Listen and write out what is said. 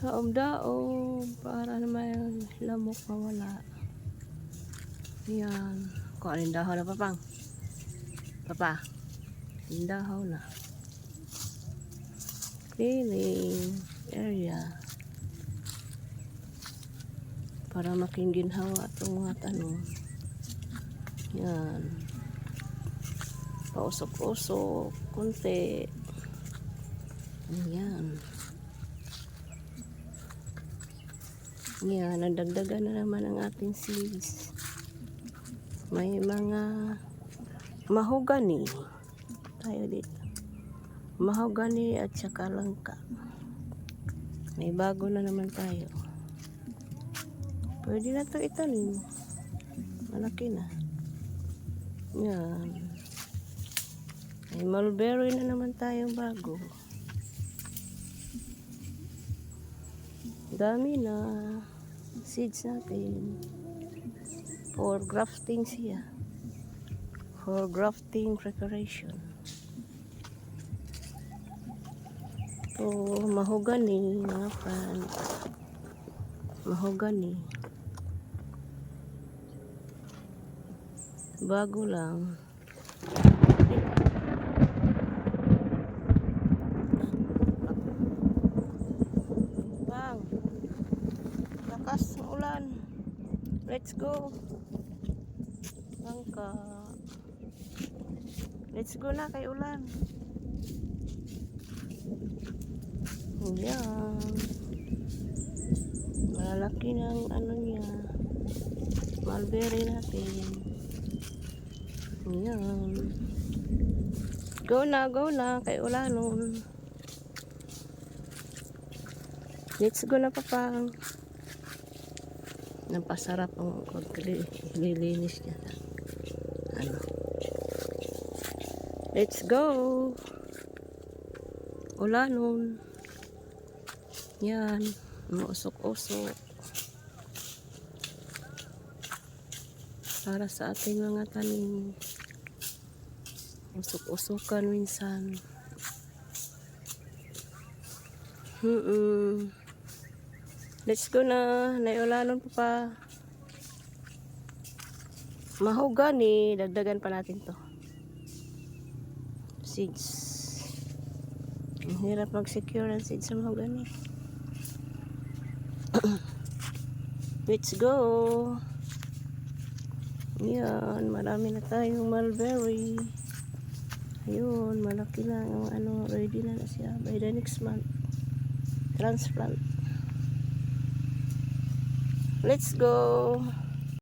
Daog-daog para naman lamok mawala. Yan. Kung anong dahon na papang. Papa. Yung dahon na. Cleaning area. Para makinginhawa itong mga tanong. Yan. Pausok-usok. Kunti. Yan. Yan. Nagdagdagan na naman ang ating seeds. May mga mahogany tayo dito. Mahogany at saka langka. May bago na naman tayo. Pwede na ito itanim. Malaki na. Yan. May mulberry na naman tayong bago. Dami na seeds natin. For grafting siya. For grafting preparation. So, mahogany, mga friend. Mahogany. Bago lang. Bang. Lakas ng ulan. Let's go. Langka. Let's go na kay ulan. Yan. Malalaki ng ano niya. Mulberry natin. Yan. Go na kay ulanon. Let's go na papang. Napasarap ang paglilinis niya. Ano? Let's go. Ulanon. Yan. Mausok-usok. Para sa ating mga tanim. Usok-usokan minsan. Let's go na. Naiulanon pa. Mahogany. Dagdagan pa natin to. Seeds. Ang hirap mag-secure ng seeds sa mahogany. Let's go. Yan. Marami na tayong mulberry. Ayun. Malaki na. Ang ready na siya. By the next month. Transplant. Let's go.